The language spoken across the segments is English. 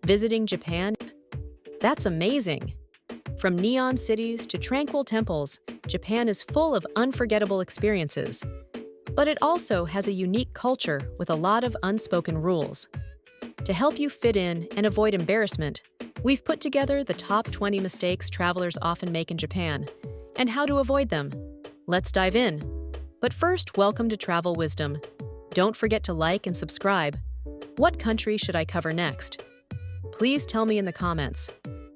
Visiting Japan? That's amazing! From neon cities to tranquil temples, Japan is full of unforgettable experiences. But it also has a unique culture with a lot of unspoken rules. To help you fit in and avoid embarrassment, we've put together the top 20 mistakes travelers often make in Japan and how to avoid them. Let's dive in. But first, welcome to Travel Wisdom. Don't forget to like and subscribe. What country should I cover next? Please tell me in the comments.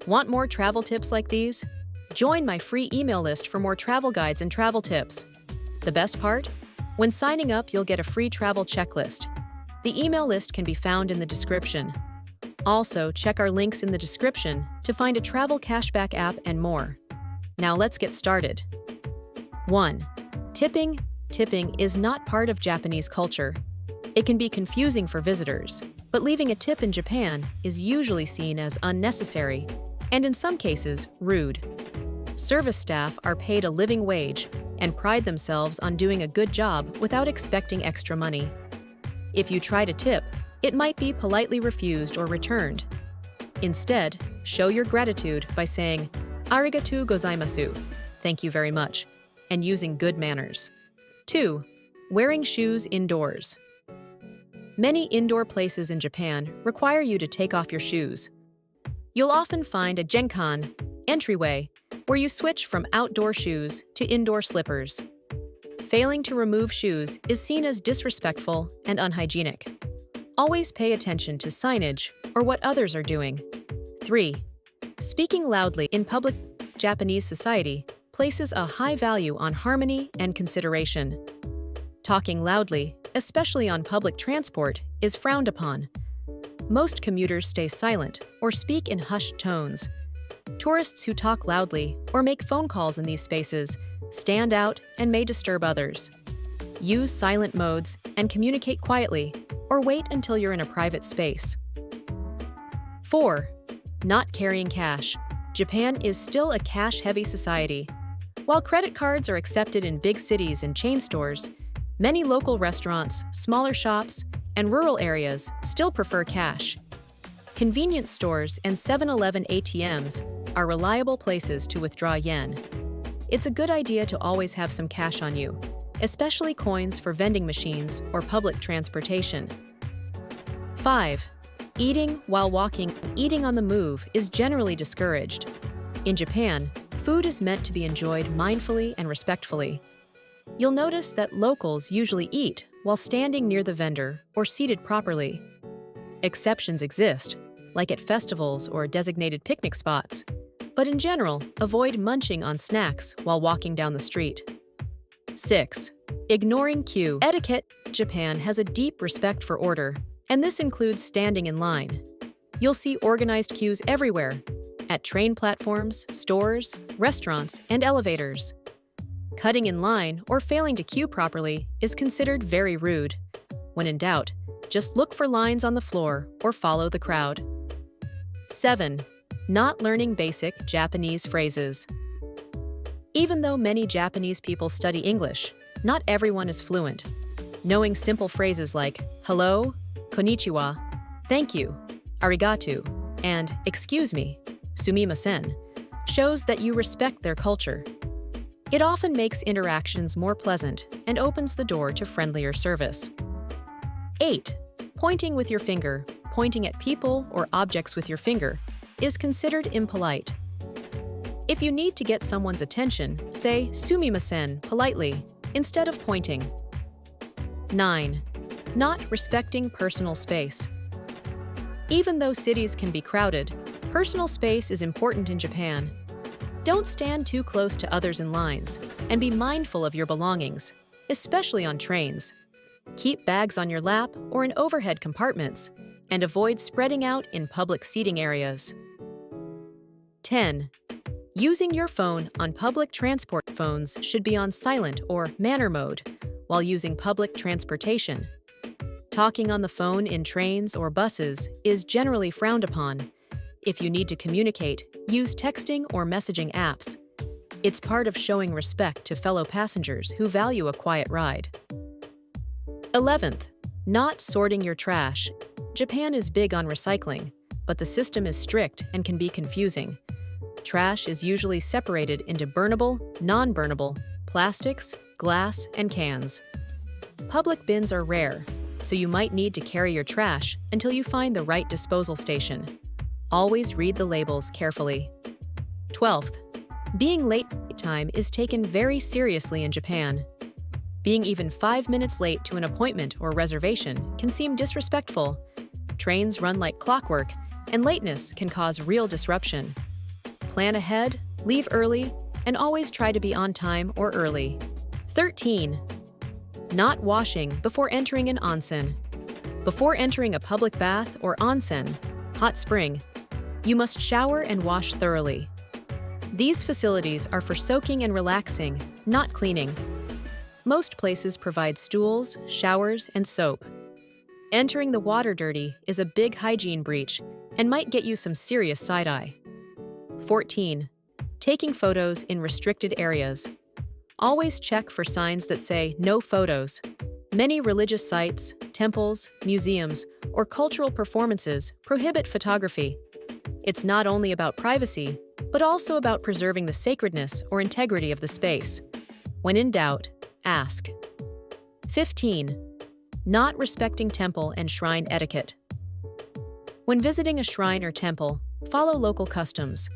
Want more travel tips like these? Join my free email list for more travel guides and travel tips. The best part? When signing up, you'll get a free travel checklist. The email list can be found in the description. Also, check our links in the description to find a travel cashback app and more. Now let's get started. 1. Tipping. Tipping is not part of Japanese culture. It can be confusing for visitors, but leaving a tip in Japan is usually seen as unnecessary and in some cases, rude. Service staff are paid a living wage and pride themselves on doing a good job without expecting extra money. If you try to tip, it might be politely refused or returned. Instead, show your gratitude by saying, "Arigatou gozaimasu," thank you very much, and using good manners. 2. Wearing shoes indoors. Many indoor places in Japan require you to take off your shoes. You'll often find a genkan, entryway, where you switch from outdoor shoes to indoor slippers. Failing to remove shoes is seen as disrespectful and unhygienic. Always pay attention to signage or what others are doing. 3. Speaking loudly in public. Japanese society places a high value on harmony and consideration. Talking loudly, especially on public transport, is frowned upon. Most commuters stay silent or speak in hushed tones. Tourists who talk loudly or make phone calls in these spaces stand out and may disturb others. Use silent modes and communicate quietly, or wait until you're in a private space. 4. Not carrying cash. Japan is still a cash-heavy society. While credit cards are accepted in big cities and chain stores, many local restaurants, smaller shops, and rural areas still prefer cash. Convenience stores and 7-Eleven ATMs are reliable places to withdraw yen. It's a good idea to always have some cash on you, especially coins for vending machines or public transportation. 5. Eating while walking. Eating on the move is generally discouraged. In Japan, food is meant to be enjoyed mindfully and respectfully. You'll notice that locals usually eat while standing near the vendor or seated properly. Exceptions exist, like at festivals or designated picnic spots, but in general, avoid munching on snacks while walking down the street. 6. Ignoring queue. Etiquette. Japan has a deep respect for order, and this includes standing in line. You'll see organized queues everywhere, at train platforms, stores, restaurants, and elevators. Cutting in line or failing to queue properly is considered very rude. When in doubt, just look for lines on the floor or follow the crowd. 7. Not learning basic Japanese phrases. Even though many Japanese people study English, not everyone is fluent. Knowing simple phrases like hello, konnichiwa, thank you, arigato, and excuse me, sumimasen, shows that you respect their culture. It often makes interactions more pleasant and opens the door to friendlier service. 8. Pointing with your finger. Pointing at people or objects with your finger is considered impolite. If you need to get someone's attention, say sumimasen politely instead of pointing. 9. Not respecting personal space. Even though cities can be crowded, personal space is important in Japan. Don't stand too close to others in lines, and be mindful of your belongings, especially on trains. Keep bags on your lap or in overhead compartments, and avoid spreading out in public seating areas. 10. Using your phone on public transport. Phones should be on silent or manner mode while using public transportation. Talking on the phone in trains or buses is generally frowned upon. If you need to communicate, use texting or messaging apps. It's part of showing respect to fellow passengers who value a quiet ride. 11th, not sorting your trash. Japan is big on recycling, but the system is strict and can be confusing. Trash is usually separated into burnable, non-burnable, plastics, glass, and cans. Public bins are rare, so you might need to carry your trash until you find the right disposal station. Always read the labels carefully. 12th, being late time is taken very seriously in Japan. Being even 5 minutes late to an appointment or reservation can seem disrespectful. Trains run like clockwork, and lateness can cause real disruption. Plan ahead, leave early, and always try to be on time or early. 13. Not washing before entering an onsen. Before entering a public bath or onsen, hot spring, you must shower and wash thoroughly. These facilities are for soaking and relaxing, not cleaning. Most places provide stools, showers, and soap. Entering the water dirty is a big hygiene breach and might get you some serious side-eye. 14. Taking photos in restricted areas. Always check for signs that say "no photos." Many religious sites, temples, museums, or cultural performances prohibit photography. It's not only about privacy, but also about preserving the sacredness or integrity of the space. When in doubt, ask. 15. Not respecting temple and shrine etiquette. When visiting a shrine or temple, follow local customs.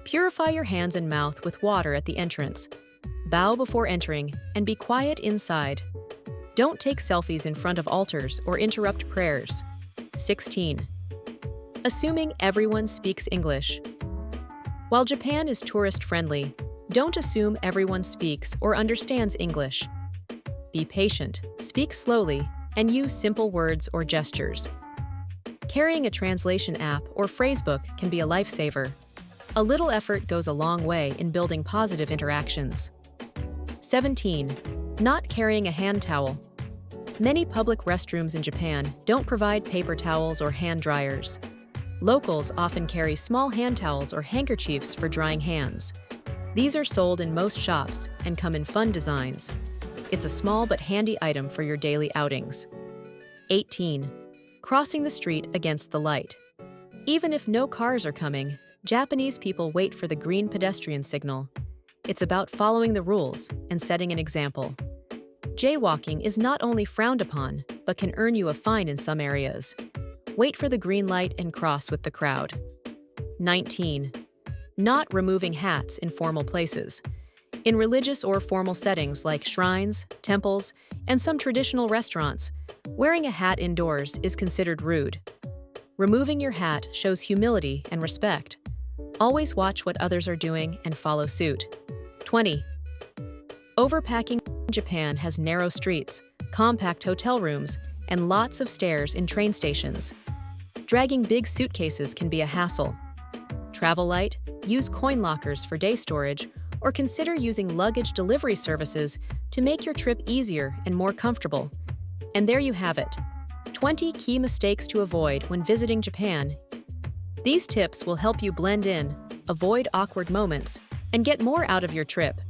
Purify your hands and mouth with water at the entrance. Bow before entering and be quiet inside. Don't take selfies in front of altars or interrupt prayers. 16. Assuming everyone speaks English. While Japan is tourist-friendly, don't assume everyone speaks or understands English. Be patient, speak slowly, and use simple words or gestures. Carrying a translation app or phrasebook can be a lifesaver. A little effort goes a long way in building positive interactions. 17. Not carrying a hand towel. Many public restrooms in Japan don't provide paper towels or hand dryers. Locals often carry small hand towels or handkerchiefs for drying hands. These are sold in most shops and come in fun designs. It's a small but handy item for your daily outings. 18. Crossing the street against the light. Even if no cars are coming, Japanese people wait for the green pedestrian signal. It's about following the rules and setting an example. Jaywalking is not only frowned upon, but can earn you a fine in some areas. Wait for the green light and cross with the crowd. 19. Not removing hats in formal places. In religious or formal settings like shrines, temples, and some traditional restaurants, wearing a hat indoors is considered rude. Removing your hat shows humility and respect. Always watch what others are doing and follow suit. 20. Overpacking. Japan has narrow streets, compact hotel rooms, and lots of stairs in train stations. Dragging big suitcases can be a hassle. Travel light, use coin lockers for day storage, or consider using luggage delivery services to make your trip easier and more comfortable. And there you have it. 20 key mistakes to avoid when visiting Japan. These tips will help you blend in, avoid awkward moments, and get more out of your trip.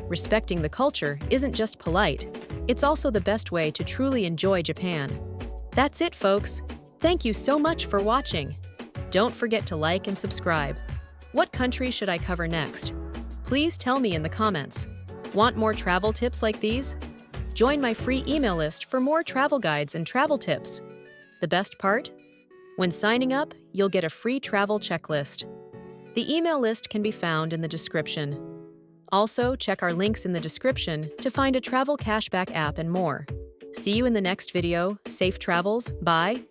Respecting the culture isn't just polite, it's also the best way to truly enjoy Japan. That's it, folks. Thank you so much for watching. Don't forget to like and subscribe. What country should I cover next? Please tell me in the comments. Want more travel tips like these? Join my free email list for more travel guides and travel tips. The best part? When signing up, you'll get a free travel checklist. The email list can be found in the description. Also, check our links in the description to find a travel cashback app and more. See you in the next video. Safe travels. Bye.